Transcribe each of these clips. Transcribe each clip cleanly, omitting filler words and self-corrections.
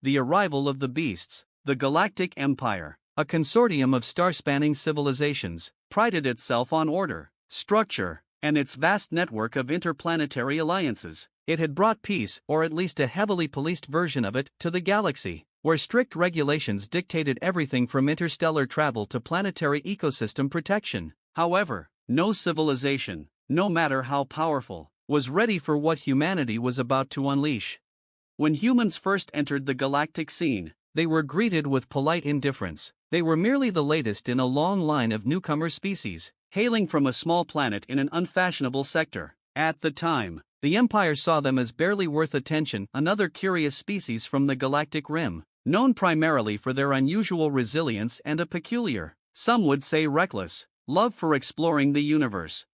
The arrival of the beasts. The Galactic Empire, a consortium of star-spanning civilizations, prided itself on order, structure, and its vast network of interplanetary alliances. It had brought peace, or at least a heavily policed version of it, to the galaxy, where strict regulations dictated everything from interstellar travel to planetary ecosystem protection. However, no civilization, no matter how powerful, was ready for what humanity was about to unleash. When humans first entered the galactic scene, they were greeted with polite indifference. They were merely the latest in a long line of newcomer species, hailing from a small planet in an unfashionable sector. At the time, the Empire saw them as barely worth attention, another curious species from the galactic rim, known primarily for their unusual resilience and a peculiar, some would say reckless, love for exploring the universe.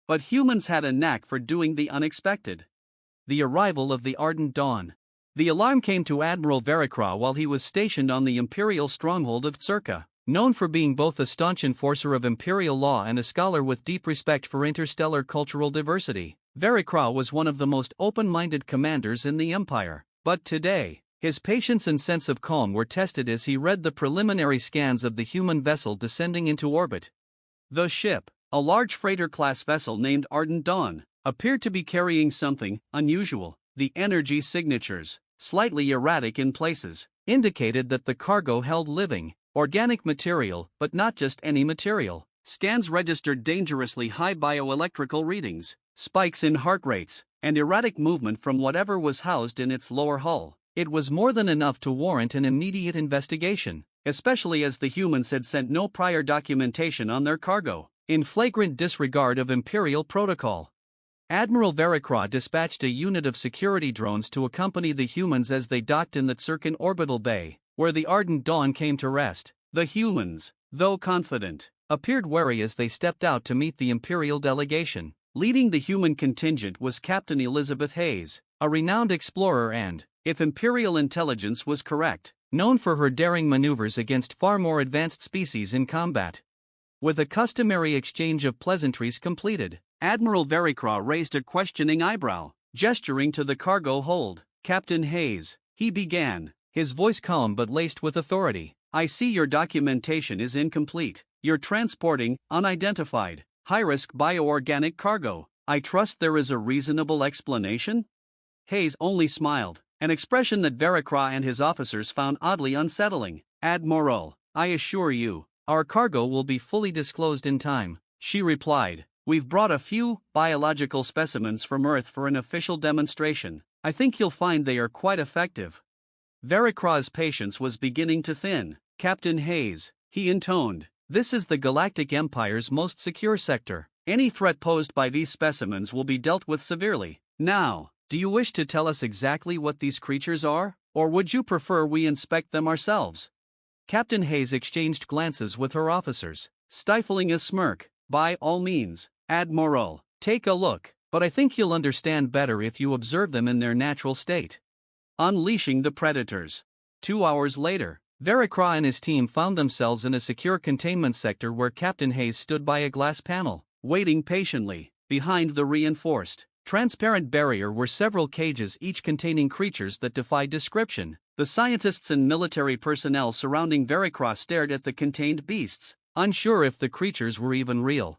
But humans had a knack for doing the unexpected. The arrival of the Ardent Dawn. The alarm came to Admiral Veracra while he was stationed on the Imperial stronghold of Circa. Known for being both a staunch enforcer of Imperial law and a scholar with deep respect for interstellar cultural diversity, Veracra was one of the most open-minded commanders in the Empire. But today, his patience and sense of calm were tested as he read the preliminary scans of the human vessel descending into orbit. The ship, a large freighter-class vessel named Ardent Dawn, appeared to be carrying something unusual. The energy signatures, slightly erratic in places, indicated that the cargo held living, organic material, but not just any material. Scans registered dangerously high bioelectrical readings, spikes in heart rates, and erratic movement from whatever was housed in its lower hull. It was more than enough to warrant an immediate investigation, especially as the humans had sent no prior documentation on their cargo, in flagrant disregard of Imperial protocol. Admiral Veracra dispatched a unit of security drones to accompany the humans as they docked in the Circan orbital bay, where the Ardent Dawn came to rest. The humans, though confident, appeared wary as they stepped out to meet the Imperial delegation. Leading the human contingent was Captain Elizabeth Hayes, a renowned explorer and, if Imperial intelligence was correct, known for her daring maneuvers against far more advanced species in combat. With a customary exchange of pleasantries completed, Admiral Veracra raised a questioning eyebrow, gesturing to the cargo hold. "Captain Hayes," he began, his voice calm but laced with authority, "I see your documentation is incomplete. You're transporting unidentified, high-risk bioorganic cargo. I trust there is a reasonable explanation?" Hayes only smiled, an expression that Veracra and his officers found oddly unsettling. "Admiral, I assure you, our cargo will be fully disclosed in time," she replied. "We've brought a few biological specimens from Earth for an official demonstration. I think you'll find they are quite effective." Veracra's patience was beginning to thin. "Captain Hayes," he intoned, "this is the Galactic Empire's most secure sector. Any threat posed by these specimens will be dealt with severely. Now, do you wish to tell us exactly what these creatures are, or would you prefer we inspect them ourselves?" Captain Hayes exchanged glances with her officers, stifling a smirk. "By all means, Admiral, take a look, but I think you'll understand better if you observe them in their natural state." Unleashing the predators. 2 hours later, Veracra and his team found themselves in a secure containment sector where Captain Hayes stood by a glass panel, waiting patiently. Behind the reinforced, transparent barrier were several cages, each containing creatures that defied description. The scientists and military personnel surrounding Veracra stared at the contained beasts, unsure if the creatures were even real.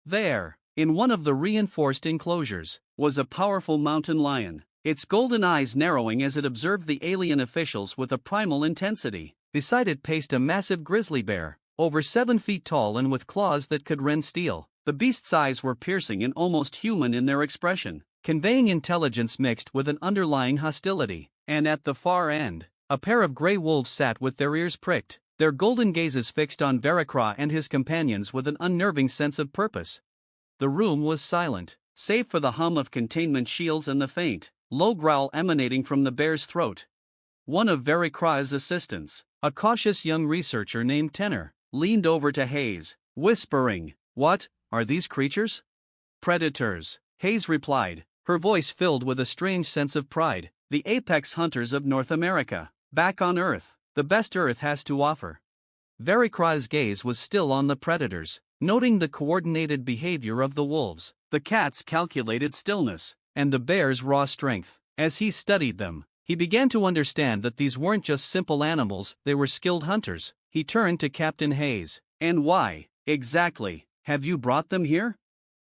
There, in one of the reinforced enclosures, was a powerful mountain lion, its golden eyes narrowing as it observed the alien officials with a primal intensity. Beside it paced a massive grizzly bear, over 7 feet tall and with claws that could rend steel. The beast's eyes were piercing and almost human in their expression, conveying intelligence mixed with an underlying hostility. And at the far end, a pair of gray wolves sat with their ears pricked, their golden gazes fixed on Veracra and his companions with an unnerving sense of purpose. The room was silent, save for the hum of containment shields and the faint, low growl emanating from the bear's throat. One of Veracra's assistants, a cautious young researcher named Tenor, leaned over to Hayes, whispering, "What are these creatures?" "Predators," Hayes replied, her voice filled with a strange sense of pride. "The apex hunters of North America, back on Earth, the best Earth has to offer." Veracra's gaze was still on the predators, noting the coordinated behavior of the wolves, the cat's calculated stillness, and the bear's raw strength. As he studied them, He began to understand that these weren't just simple animals, they were skilled hunters. He turned to Captain Hayes. "And why, exactly, have you brought them here?"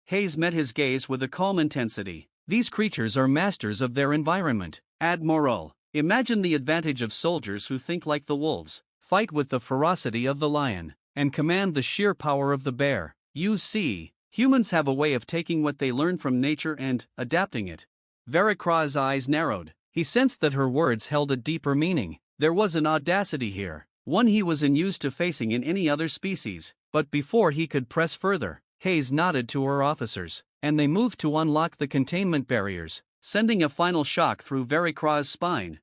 Hayes met his gaze with a calm intensity. "These creatures are masters of their environment, Admiral. Imagine the advantage of soldiers who think like the wolves, fight with the ferocity of the lion, and command the sheer power of the bear. You see, humans have a way of taking what they learn from nature and adapting it." Veracraw's eyes narrowed. He sensed that her words held a deeper meaning. There was an audacity here, one he was unused to facing in any other species. But before he could press further, Hayes nodded to her officers, and they moved to unlock the containment barriers, sending a final shock through Veracraw's spine.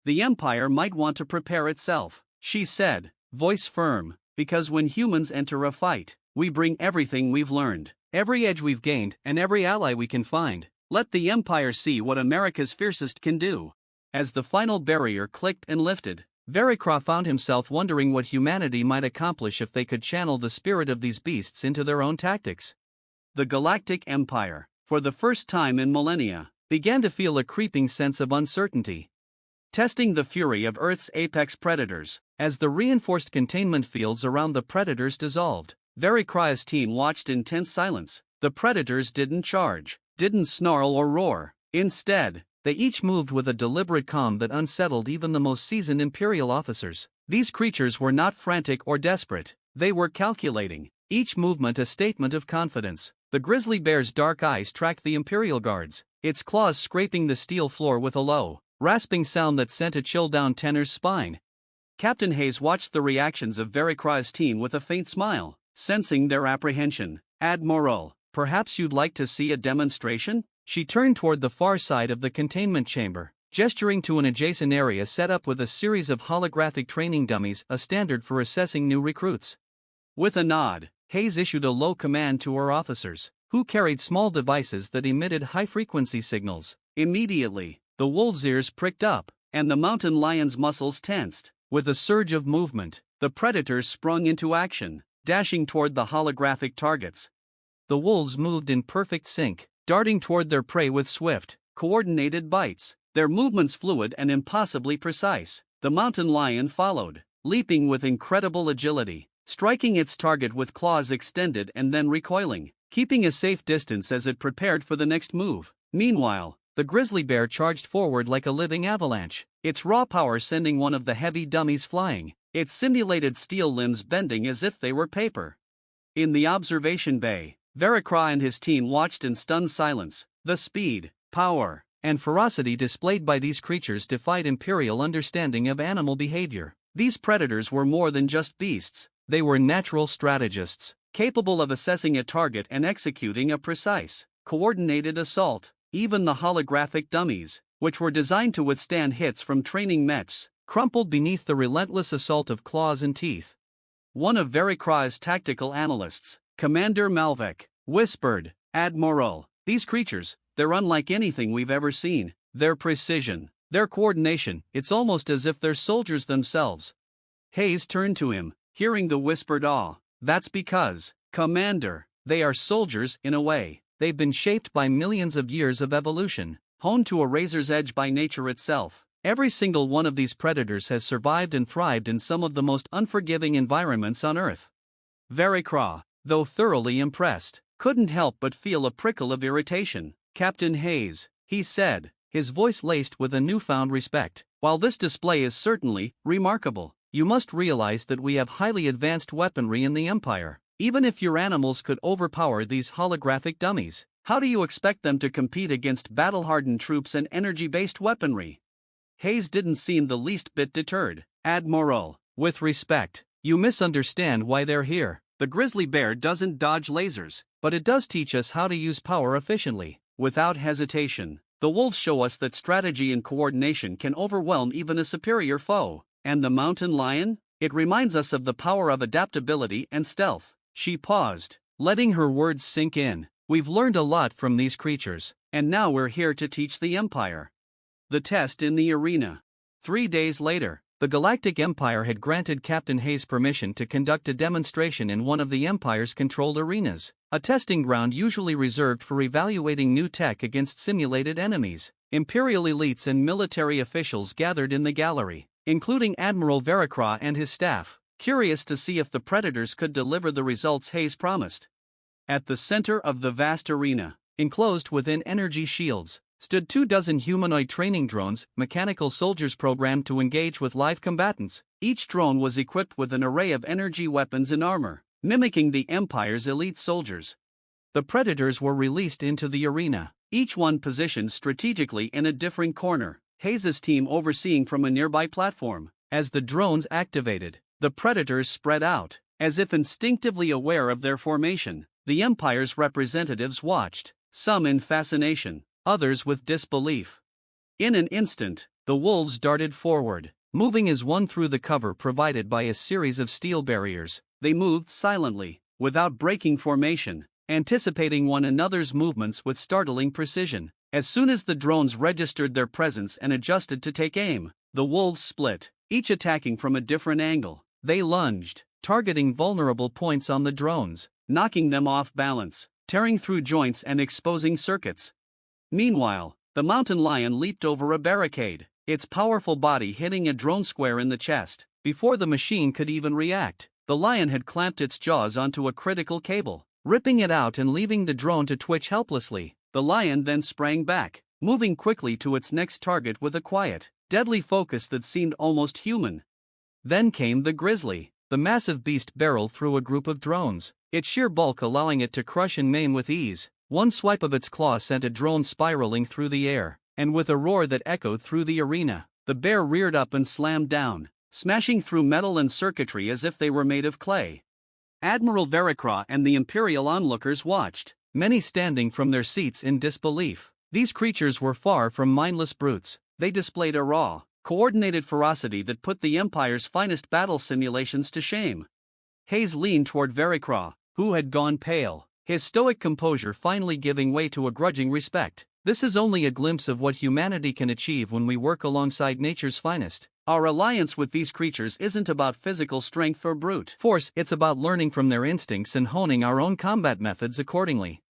"The Empire might want to prepare itself," she said, voice firm, "because when humans enter a fight, we bring everything we've learned, every edge we've gained, and every ally we can find. Let the Empire see what America's Fiercest can do." As the final barrier clicked and lifted, Veracraw found himself wondering what humanity might accomplish if they could channel the spirit of these beasts into their own tactics. The Galactic Empire, for the first time in millennia, began to feel a creeping sense of uncertainty. Testing the fury of Earth's apex predators, as the reinforced containment fields around the predators dissolved, Veracraw's team watched in tense silence. The predators didn't charge, didn't snarl or roar. Instead, they each moved with a deliberate calm that unsettled even the most seasoned Imperial officers. These creatures were not frantic or desperate, they were calculating, each movement a statement of confidence. The grizzly bear's dark eyes tracked the Imperial guards, its claws scraping the steel floor with a low, rasping sound that sent a chill down Tenor's spine. Captain Hayes watched the reactions of Veracraw's team with a faint smile, sensing their apprehension. "Admiral, perhaps you'd like to see a demonstration?" She turned toward the far side of the containment chamber, gesturing to an adjacent area set up with a series of holographic training dummies, a standard for assessing new recruits. With a nod, Hayes issued a low command to her officers, who carried small devices that emitted high-frequency signals. Immediately, the wolves' ears pricked up, and the mountain lion's muscles tensed. With a surge of movement, the predators sprung into action, dashing toward the holographic targets. The wolves moved in perfect sync, darting toward their prey with swift, coordinated bites, their movements fluid and impossibly precise. The mountain lion followed, leaping with incredible agility, striking its target with claws extended and then recoiling, keeping a safe distance as it prepared for the next move. Meanwhile, the grizzly bear charged forward like a living avalanche, its raw power sending one of the heavy dummies flying, its simulated steel limbs bending as if they were paper. In the observation bay, Veracraw and his team watched in stunned silence. The speed, power, and ferocity displayed by these creatures defied Imperial understanding of animal behavior. These predators were more than just beasts, they were natural strategists, capable of assessing a target and executing a precise, coordinated assault. Even the holographic dummies, which were designed to withstand hits from training mechs, crumpled beneath the relentless assault of claws and teeth. One of Veracraw's tactical analysts, Commander Malvek, whispered, "Admiral, these creatures, they're unlike anything we've ever seen. Their precision, their coordination, it's almost as if they're soldiers themselves." Hayes turned to him, hearing the whispered awe. "That's because, Commander, they are soldiers in a way. They've been shaped by millions of years of evolution, honed to a razor's edge by nature itself. Every single one of these predators has survived and thrived in some of the most unforgiving environments on Earth." Veracraw, though thoroughly impressed, couldn't help but feel a prickle of irritation. "Captain Hayes," he said, his voice laced with a newfound respect, "while this display is certainly remarkable, you must realize that we have highly advanced weaponry in the Empire. Even if your animals could overpower these holographic dummies, how do you expect them to compete against battle-hardened troops and energy-based weaponry?" Hayes didn't seem the least bit deterred. "Admiral, with respect, you misunderstand why they're here. The grizzly bear doesn't dodge lasers, but it does teach us how to use power efficiently, without hesitation. The wolves show us that strategy and coordination can overwhelm even a superior foe. And the mountain lion? It reminds us of the power of adaptability and stealth." She paused, letting her words sink in. "We've learned a lot from these creatures, and now we're here to teach the Empire." The test in the arena. 3 days later, the Galactic Empire had granted Captain Hayes permission to conduct a demonstration in one of the Empire's controlled arenas, a testing ground usually reserved for evaluating new tech against simulated enemies. Imperial elites and military officials gathered in the gallery, including Admiral Veracra and his staff, curious to see if the Predators could deliver the results Hayes promised. At the center of the vast arena, enclosed within energy shields, stood 24 humanoid training drones, mechanical soldiers programmed to engage with live combatants. Each drone was equipped with an array of energy weapons and armor, mimicking the Empire's elite soldiers. The Predators were released into the arena, each one positioned strategically in a different corner, Hayes' team overseeing from a nearby platform. As the drones activated, the Predators spread out, as if instinctively aware of their formation. The Empire's representatives watched, some in fascination, others with disbelief. In an instant, the wolves darted forward, moving as one through the cover provided by a series of steel barriers. They moved silently, without breaking formation, anticipating one another's movements with startling precision. As soon as the drones registered their presence and adjusted to take aim, the wolves split, each attacking from a different angle. They lunged, targeting vulnerable points on the drones, knocking them off balance, tearing through joints and exposing circuits. Meanwhile, the mountain lion leaped over a barricade, its powerful body hitting a drone square in the chest. Before the machine could even react, the lion had clamped its jaws onto a critical cable, ripping it out and leaving the drone to twitch helplessly. The lion then sprang back, moving quickly to its next target with a quiet, deadly focus that seemed almost human. Then came the grizzly. The massive beast barreled through a group of drones, its sheer bulk allowing it to crush and maim with ease. One swipe of its claw sent a drone spiraling through the air, and with a roar that echoed through the arena, the bear reared up and slammed down, smashing through metal and circuitry as if they were made of clay. Admiral Veracra and the Imperial onlookers watched, many standing from their seats in disbelief. These creatures were far from mindless brutes. They displayed a raw, coordinated ferocity that put the Empire's finest battle simulations to shame. Hayes leaned toward Veracra, who had gone pale, his stoic composure finally giving way to a grudging respect. This is only a glimpse of what humanity can achieve when we work alongside nature's finest. Our alliance with these creatures isn't about physical strength or brute force, it's about learning from their instincts and honing our own combat methods accordingly.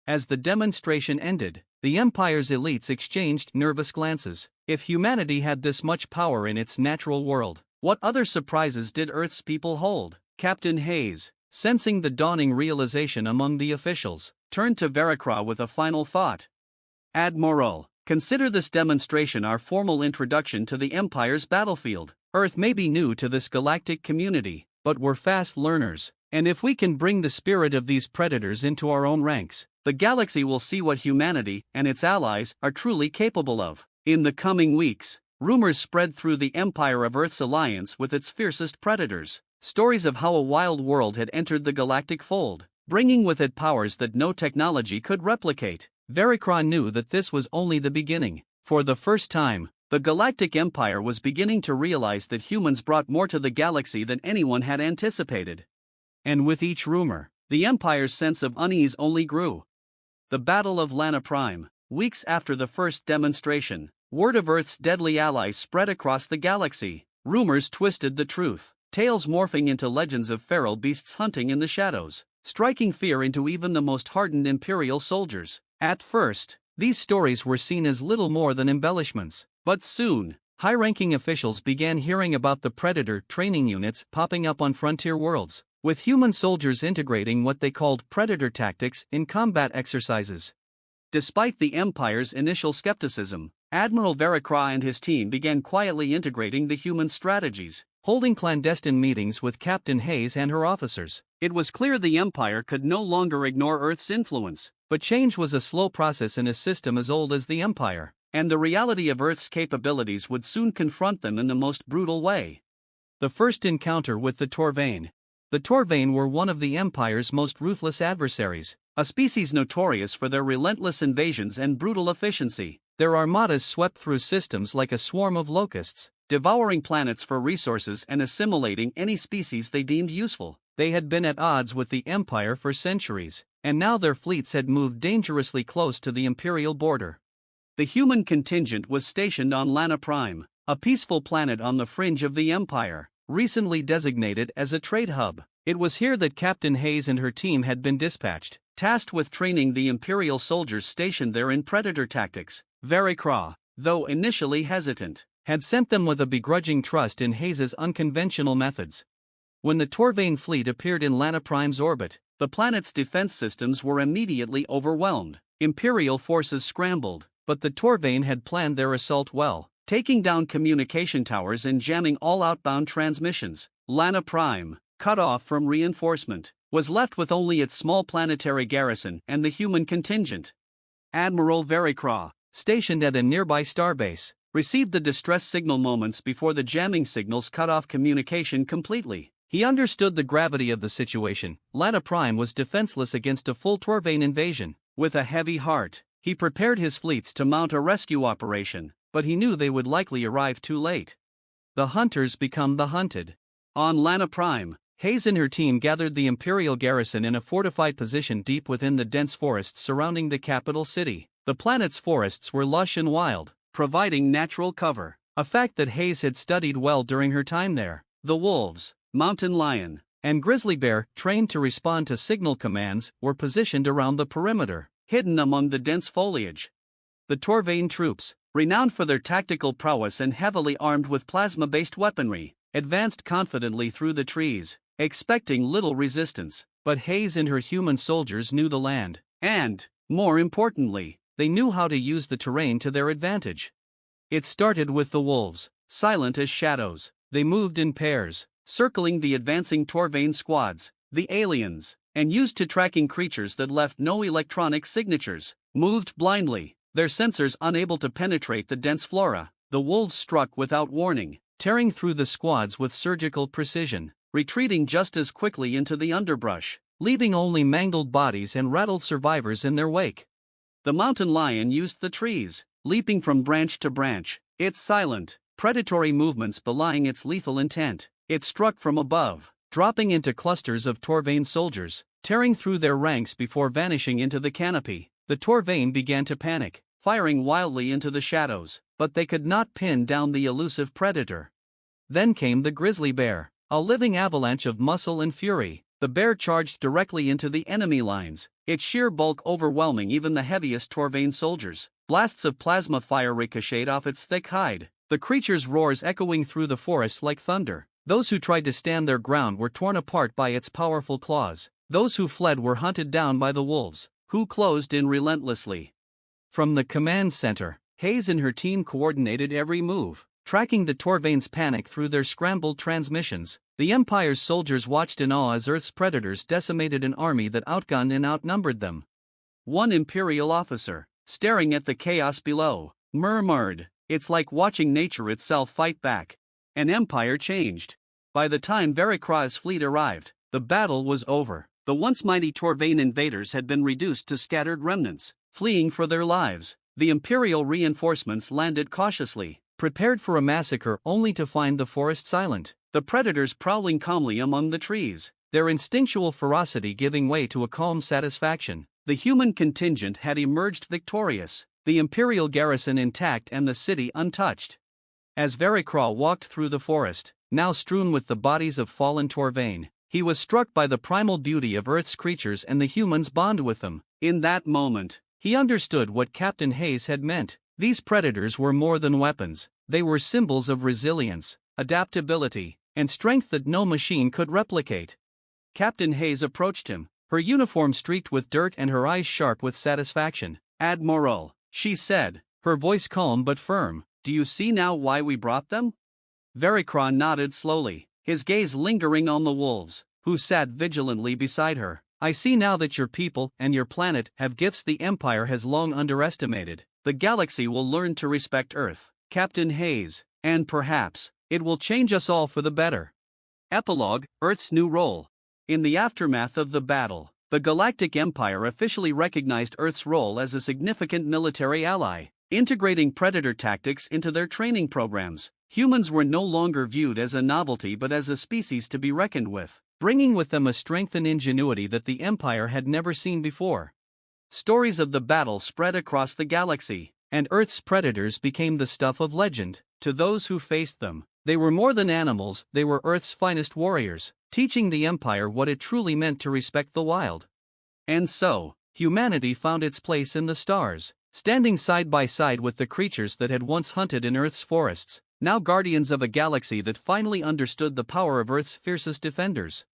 As the demonstration ended, the Empire's elites exchanged nervous glances. If humanity had this much power in its natural world, what other surprises did Earth's people hold? Captain Hayes, sensing the dawning realization among the officials, turned to Veracra with a final thought. Admiral, consider this demonstration our formal introduction to the Empire's battlefield. Earth may be new to this galactic community, but we're fast learners, and if we can bring the spirit of these Predators into our own ranks, the galaxy will see what humanity and its allies are truly capable of. In the coming weeks, rumors spread through the Empire of Earth's alliance with its fiercest Predators. Stories of how a wild world had entered the galactic fold, bringing with it powers that no technology could replicate. Veracra knew that this was only the beginning. For the first time, the Galactic Empire was beginning to realize that humans brought more to the galaxy than anyone had anticipated. And with each rumor, the Empire's sense of unease only grew. The Battle of Lana Prime. Weeks after the first demonstration, word of Earth's deadly allies spread across the galaxy. Rumors twisted the truth, tales morphing into legends of feral beasts hunting in the shadows, striking fear into even the most hardened Imperial soldiers. At first, these stories were seen as little more than embellishments, but soon, high-ranking officials began hearing about the Predator training units popping up on frontier worlds, with human soldiers integrating what they called Predator tactics in combat exercises. Despite the Empire's initial skepticism, Admiral Veracra and his team began quietly integrating the human strategies, holding clandestine meetings with Captain Hayes and her officers. It was clear the Empire could no longer ignore Earth's influence, but change was a slow process in a system as old as the Empire, and the reality of Earth's capabilities would soon confront them in the most brutal way. The first encounter with the Torvain. The Torvain were one of the Empire's most ruthless adversaries, a species notorious for their relentless invasions and brutal efficiency. Their armadas swept through systems like a swarm of locusts, devouring planets for resources and assimilating any species they deemed useful. They had been at odds with the Empire for centuries, and now their fleets had moved dangerously close to the Imperial border. The human contingent was stationed on Lana Prime, a peaceful planet on the fringe of the Empire, recently designated as a trade hub. It was here that Captain Hayes and her team had been dispatched, tasked with training the Imperial soldiers stationed there in Predator tactics. Vericraw, though initially hesitant, had sent them with a begrudging trust in Hayes's unconventional methods. When the Torvain fleet appeared in Lana Prime's orbit, the planet's defense systems were immediately overwhelmed. Imperial forces scrambled, but the Torvain had planned their assault well, taking down communication towers and jamming all outbound transmissions. Lana Prime, cut off from reinforcement, was left with only its small planetary garrison and the human contingent. Admiral Vericraw, stationed at a nearby starbase, received the distress signal moments before the jamming signals cut off communication completely. He understood the gravity of the situation. Lana Prime was defenseless against a full Torvain invasion. With a heavy heart, he prepared his fleets to mount a rescue operation, but he knew they would likely arrive too late. The hunters become the hunted. On Lana Prime, Hayes and her team gathered the Imperial garrison in a fortified position deep within the dense forests surrounding the capital city. The planet's forests were lush and wild, providing natural cover, a fact that Hayes had studied well during her time there. The wolves, mountain lion, and grizzly bear, trained to respond to signal commands, were positioned around the perimeter, hidden among the dense foliage. The Torvain troops, renowned for their tactical prowess and heavily armed with plasma-based weaponry, advanced confidently through the trees, expecting little resistance. But Hayes and her human soldiers knew the land, and, more importantly, they knew how to use the terrain to their advantage. It started with the wolves, silent as shadows. They moved in pairs, circling the advancing Torvain squads. The aliens, and used to tracking creatures that left no electronic signatures, moved blindly, their sensors unable to penetrate the dense flora. The wolves struck without warning, tearing through the squads with surgical precision, retreating just as quickly into the underbrush, leaving only mangled bodies and rattled survivors in their wake. The mountain lion used the trees, leaping from branch to branch, its silent, predatory movements belying its lethal intent. It struck from above, dropping into clusters of Torvain soldiers, tearing through their ranks before vanishing into the canopy. The Torvain began to panic, firing wildly into the shadows, but they could not pin down the elusive predator. Then came the grizzly bear, a living avalanche of muscle and fury. The bear charged directly into the enemy lines, its sheer bulk overwhelming even the heaviest Torvain soldiers. Blasts of plasma fire ricocheted off its thick hide, the creature's roars echoing through the forest like thunder. Those who tried to stand their ground were torn apart by its powerful claws. Those who fled were hunted down by the wolves, who closed in relentlessly. From the command center, Hayes and her team coordinated every move, tracking the Torvain's panic through their scrambled transmissions. The Empire's soldiers watched in awe as Earth's predators decimated an army that outgunned and outnumbered them. One Imperial officer, staring at the chaos below, murmured, "It's like watching nature itself fight back." An empire changed. By the time Vericraw's fleet arrived, the battle was over. The once mighty Torvain invaders had been reduced to scattered remnants, fleeing for their lives. The Imperial reinforcements landed cautiously, prepared for a massacre only to find the forest silent, the predators prowling calmly among the trees, their instinctual ferocity giving way to a calm satisfaction. The human contingent had emerged victorious, the Imperial garrison intact and the city untouched. As Vericraw walked through the forest, now strewn with the bodies of fallen Torvain, he was struck by the primal beauty of Earth's creatures and the humans' bond with them. In that moment, he understood what Captain Hayes had meant. These predators were more than weapons, they were symbols of resilience, adaptability, and strength that no machine could replicate. Captain Hayes approached him, her uniform streaked with dirt and her eyes sharp with satisfaction. "Admiral," she said, her voice calm but firm, "do you see now why we brought them?" Vericraw nodded slowly, his gaze lingering on the wolves, who sat vigilantly beside her. "I see now that your people and your planet have gifts the Empire has long underestimated. The galaxy will learn to respect Earth, Captain Hayes, and perhaps, it will change us all for the better." Epilogue, Earth's new role. In the aftermath of the battle, the Galactic Empire officially recognized Earth's role as a significant military ally, integrating predator tactics into their training programs. Humans were no longer viewed as a novelty but as a species to be reckoned with, bringing with them a strength and ingenuity that the Empire had never seen before. Stories of the battle spread across the galaxy, and Earth's predators became the stuff of legend. To those who faced them, they were more than animals, they were Earth's finest warriors, teaching the Empire what it truly meant to respect the wild. And so, humanity found its place in the stars. standing side by side with the creatures that had once hunted in Earth's forests, now guardians of a galaxy that finally understood the power of Earth's fiercest defenders.